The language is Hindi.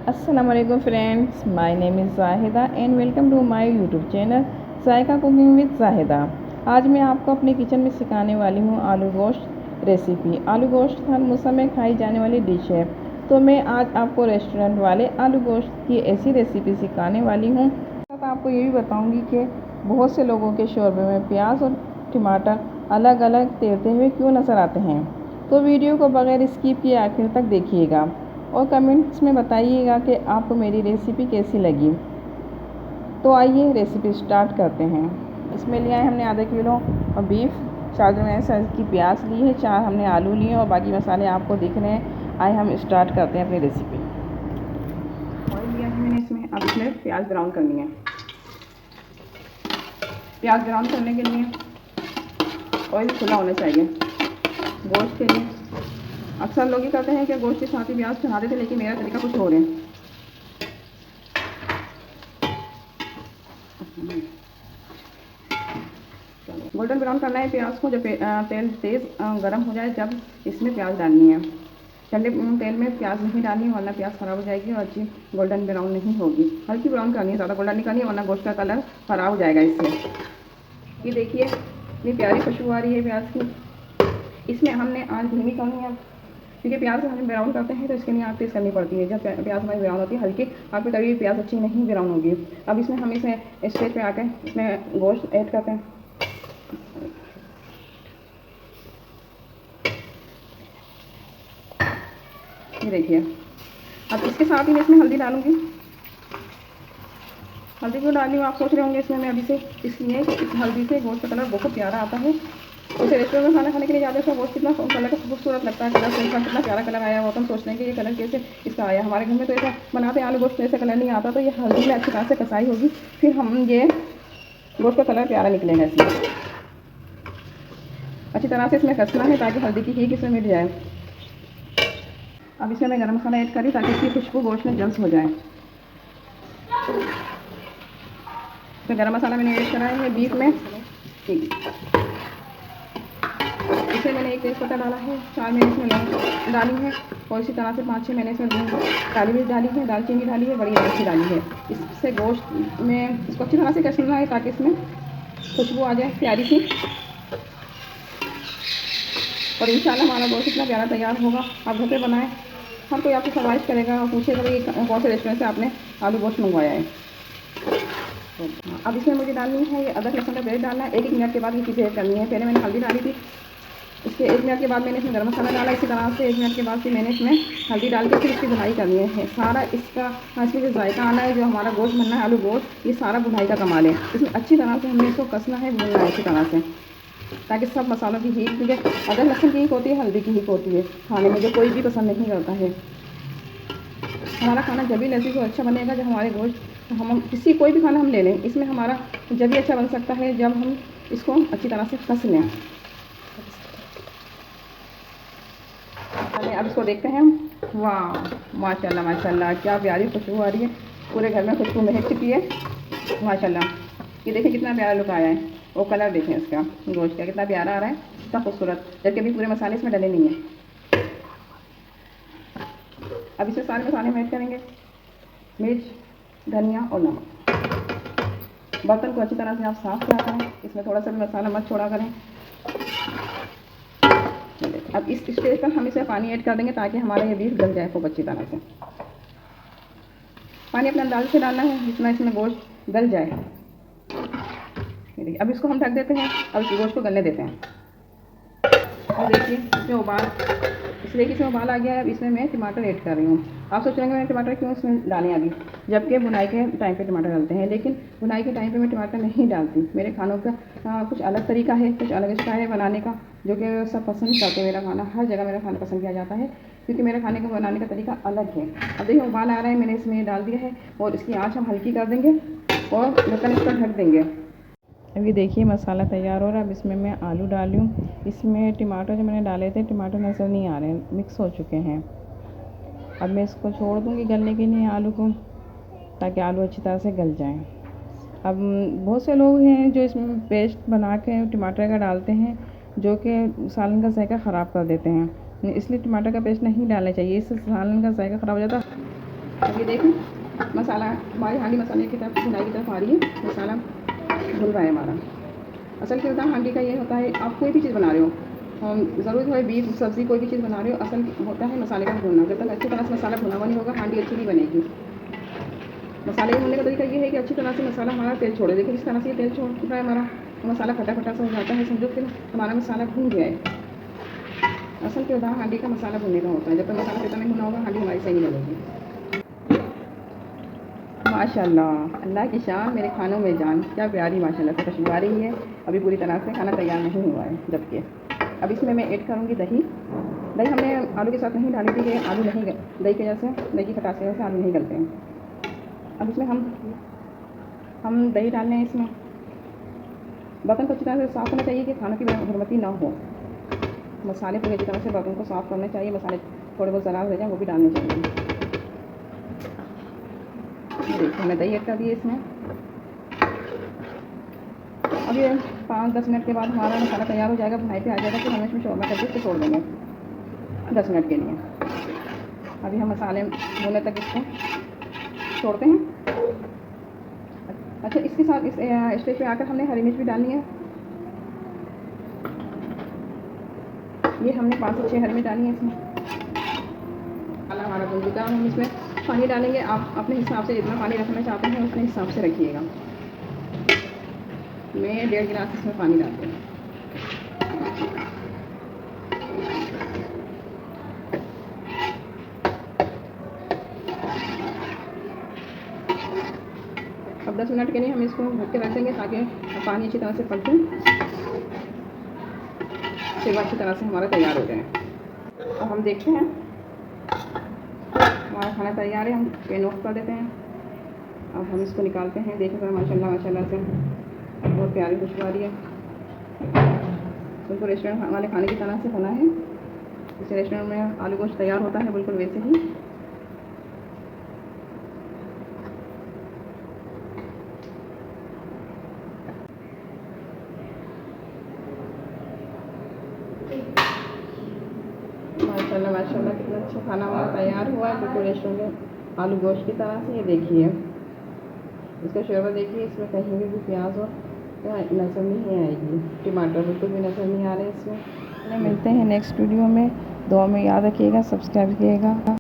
अस्सलाम वालेकुम friends, my name is Zahida and welcome to my YouTube channel Zaika cooking with Zahida. आज मैं आपको अपने किचन में सिखाने वाली हूँ आलू गोश्त रेसिपी। आलू गोश्त हर मौसम में खाई जाने वाली डिश है, तो मैं आज आपको रेस्टोरेंट वाले आलू गोश्त की ऐसी रेसिपी सिखाने वाली हूँ। साथ आपको ये भी बताऊँगी कि बहुत से लोगों के शोरबे में प्याज और टमाटर अलग अलग तैरते हुए क्यों नज़र आते हैं। तो वीडियो को बगैर स्किप किए आखिर तक देखिएगा और कमेंट्स में बताइएगा कि आपको मेरी रेसिपी कैसी लगी। तो आइए रेसिपी स्टार्ट करते हैं। इसमें लिया है हमने आधा किलो बीफ, 4 दरमियाने साइज़ की प्याज ली है, 4 हमने आलू लिए और बाकी मसाले आपको दिख रहे हैं। आइए हम स्टार्ट करते हैं अपनी रेसिपी। ऑयल लिया है मैंने इसमें, अब इसमें प्याज ब्राउन करनी है। प्याज ब्राउन करने के लिए ऑयल खुला होना चाहिए। गोश्त के लिए अक्सर लोग ये करते हैं कि गोश्त के साथ ही प्याज चढ़ा देते, लेकिन मेरा तरीका कुछ और है। गोल्डन ब्राउन करना है प्याज को। जब तेल तेज़ गर्म हो जाए, जब इसमें प्याज डालनी है। ठंडे तेल में प्याज नहीं डालनी, वरना प्याज ख़राब हो जाएगी और अच्छी गोल्डन ब्राउन नहीं होगी। हल्की ब्राउन करनी है, ज़्यादा गोल्डन नहीं करनी है, वरना गोश्त का कलर ख़राब हो जाएगा इससे। ये देखिए इतनी प्यारी खुशबू आ रही है प्याज की। इसमें हमने आग धीमी करनी है, क्योंकि प्याज हम ब्राउन करते हैं तो इसके लिए आग तेज़ करनी पड़ती है। जब प्याज हमारी ब्राउन होती है, हल्की आग पे कभी प्याज अच्छी नहीं ब्राउन होगी। अब इसमें हम इसे स्टेज पे आकर इसमें गोश्त ऐड करते हैं। ये देखिए, अब इसके साथ ही मैं इसमें हल्दी डालूंगी। हल्दी क्यों डाली हूँ आप सोच रहे होंगे इसमें मैं अभी से, इसलिए इस हल्दी से गोश्त का कलर बहुत प्यारा आता है। जैसे रेस्टोरेंट में खाना खाने के लिए जाते हैं तो गोश्त कितना कलर खूबसूरत लगता है, कलर इसका कितना प्यारा कलर आया हुआ, तो हम सोचते हैं कि ये कलर कैसे इसका आया। हमारे घर में तो ऐसा बनाते हैं आलू गोश्त, ऐसा कलर नहीं आता। तो ये हल्दी में अच्छी तरह से कसाई होगी, फिर हम ये गोश्त का कलर प्यारा निकलेगा। इसमें अच्छी तरह से इसमें कसना है ताकि हल्दी की हींग इसमें मिट जाए। अब इसमें मैं गरम मसाला ऐड करी ताकि इसकी खुशबू गोश्त में जल्द हो जाए। इसमें गरम मसाला मैंने ऐड करा है बीफ में। ठीक, इसमें मैंने एक तेज़पत्ता डाला है, 4 मैंने इसमें लौंग डाली है और इसी तरह से 5-6 मैंने इसमें काली मिर्च डाली है, दालचीनी डाली है, बड़ी इलायची डाली है। इससे गोश्त में इसको अच्छी तरह से कसना है ताकि इसमें खुशबू आ जाए प्यारी सी। और इंशाल्लाह हमारा गोश्त इतना प्यारा तैयार होगा। आप घर पे बनाएं, हर कोई आपको फरमाइश करेगा और पूछेगा भाई कौन से रेस्टोरेंट से आपने आलू गोश्त मंगवाया है। अब इसमें मुझे डालनी है ये अदरक लहसुन का पेस्ट डालना है। 1-1 मिनट के बाद ये चीज़ें ऐड करनी है। पहले मैंने हल्दी डाली थी, इसके 1 मिनट के बाद मैंने इसमें गरम मसाला डाला। इसी तरह से 1 मिनट के बाद फिर मैंने इसमें हल्दी डाल के फिर इसकी भुनाई करनी है। सारा इसका इसमें जो जायका आना है, जो हमारा गोश्त बनना है आलू गोश्त, ये सारा भुनाई का कमाल है। इसमें अच्छी तरह से हमें इसको कसना है, भूनना है अच्छी तरह से, ताकि सब मसालों की हींग, क्योंकि अदरक लहसुन की हींग होती है, हल्दी की हींग होती है खाने में, जो कोई भी पसंद नहीं करता है। हमारा खाना जब भी लजीज और अच्छा बनेगा जब हमारे गोश्त, हम किसी कोई भी खाना हम ले लें, इसमें हमारा जब भी अच्छा बन सकता है जब हम इसको अच्छी तरह से कस लें। अब इसको देखते हैं हम। वाह माशाल्लाह माशाल्लाह, क्या प्यारी खुशबू आ रही है, पूरे घर में खुशबू महक चुकी है माशाल्लाह। ये देखिए कितना प्यारा लुक आया है, वो कलर देखें इसका गोश्त का कितना प्यारा आ रहा है, कितना खूबसूरत, जबकि अभी पूरे मसाले इसमें डले नहीं हैं। अब इसमें सारे मसाले हम ऐड करेंगे, मिर्च, धनिया और नमक। बर्तन को अच्छी तरह से आप साफ़ किया करें, इसमें थोड़ा सा भी मसाला मत छोड़ा करें। अब इस स्टेज पर हम इसमें पानी ऐड कर देंगे ताकि हमारा ये बीफ गल जाए खूब अच्छी तरह से। पानी अपने अंदाज़े से डालना है जितना इसमें गोश्त गल जाए। अब इसको हम ढक देते हैं, अब इस गोश्त को गलने देते हैं। और देखिए इसमें उबाल, इसलिए कि इसमें उबाल आ गया है। अब इसमें मैं टमाटर ऐड कर रही हूँ। आप सोच रहे हैं मैं टमाटर क्यों इसमें डालें अभी, जबकि बुनाई के टाइम पे टमाटर डालते हैं, लेकिन बुनाई के टाइम पे मैं टमाटर नहीं डालती। मेरे खानों का कुछ अलग तरीका है, कुछ अलग स्टाइल है बनाने का, जो कि सब पसंद करते हैं। मेरा खाना हर जगह मेरा खाना पसंद किया जाता है, क्योंकि मेरे खाने को बनाने का तरीका अलग है। अब देखिए उबाल आ रहा है, मैंने इसमें डाल दिया है और इसकी आँच हम हल्की कर देंगे और ढक्कन इसका ढक देंगे। अभी देखिए मसाला तैयार हो रहा है। अब इसमें मैं आलू डाली हूँ। इसमें टमाटर जो मैंने डाले थे, टमाटर नज़र नहीं आ रहे हैं, मिक्स हो चुके हैं। अब मैं इसको छोड़ दूँगी गलने के लिए आलू को, ताकि आलू अच्छी तरह से गल जाएं। अब बहुत से लोग हैं जो इसमें पेस्ट बना के टमाटर का डालते हैं, जो कि सालन का जायका ख़राब कर देते हैं, इसलिए टमाटर का पेस्ट नहीं डालना चाहिए, इससे सालन का जायका ख़राब हो जाता है। अब ये देखें मसाला हमारी हांडी मसाले की तरफ भुनाई की तरफ आ रही है, मसाला भुन रहा है हमारा। असल किरदार हांडी का ये होता है, आप कोई भी चीज़ बना रहे हो, ज़रूरत है बीफ सब्ज़ी कोई भी चीज़ बना रहे हो, असल होता है मसाले का भुनना। जब तक अच्छी तरह से मसाला भुना हुआ नहीं होगा हांडी अच्छी नहीं बनेगी। मसाले के भुनने का तरीका ये है कि अच्छी तरह से मसाला हमारा तेल छोड़े। देखिए इस तरह से ये तेल छोड़ चुका है हमारा, तो मसाला फटा फटा सा हो जाता है, समझो फिर हमारा मसाला भून गया है। असल किरदार हांडी का मसाला भुनने का होता है। जब तक मसाला कितना नहीं भुना होगा हांडी हमारी सही नहीं बनेगी। माशाल्लाह, अल्लाह की शान, मेरे खानों में जान, क्या प्यारी माशाल्लाह से खुशबू आ रही है। अभी पूरी तरह से खाना तैयार नहीं हुआ है जबकि अब इसमें मैं ऐड करूँगी दही। दही हमने आलू के साथ नहीं डाली थी कि आलू नहीं दही की वजह से, दही की खटास की वजह से आलू नहीं गलते हैं। अब इसमें हम दही डाल लें। इसमें बर्तन को अच्छी तरह से साफ़ करना चाहिए कि खानों की गुणवत्ता ना हो। मसाले पूरी अच्छी तरह से बर्तन को साफ़ करना चाहिए, मसाले थोड़े बहुत ज़रा रह जाए वो भी डालने चाहिए। देखिए हमने दही ऐड कर दिए इसमें। अब ये 5-10 मिनट के बाद हमारा मसाला तैयार हो जाएगा, भुनाई पे आ जाएगा, फिर हम इसमें शोरमा करके इसको छोड़ देंगे 10 मिनट के लिए। अभी हम मसाले भुनने तक इसको छोड़ते हैं। अच्छा, इसके साथ इस स्टेज पे आकर हमने हरी मिर्च भी डालनी है। ये हमने 5 से 6 हरी मिर्च डाली है इसमें। मसाला हमारा भुन चुका है, हम इसमें पानी डालेंगे। आप अपने हिसाब से जितना पानी रखना चाहते हैं उतने हिसाब से रखिएगा। मैं 1.5 गिलास इसमें पानी डालती हूँ। अब 10 मिनट के लिए हम इसको ढक के रख देंगे ताकि पानी अच्छी तरह से पक जाए, फिर अच्छी तरह से हमारा तैयार हो जाए। अब हम देखते हैं हमारा खाना तैयार है। हम पैन ऑफ कर देते हैं। अब हम इसको निकालते हैं। देखिए ज़रा माशाल्लाह माशाल्लाह से बहुत प्यारी खुशबू आ रही है। बिल्कुल रेस्टोरेंट वाले खाने की तरह से होना है। जैसे रेस्टोरेंट में आलू गोश्त तैयार होता है बिल्कुल वैसे ही। माशाल्लाह माशाल्लाह कितना अच्छा खाना हमारा तैयार हुआ है, बिल्कुल रेस्टोरेंट में आलू गोश्त की तरह से। ये देखिए इसका शोरबा देखिए, इसमें कहीं भी प्याज और नज़र नहीं आएगी, टमाटर बिल्कुल भी नज़र नहीं आ रहे इसमें। मिलते हैं नेक्स्ट वीडियो में। दुआ में याद रखिएगा, सब्सक्राइब कीजिएगा।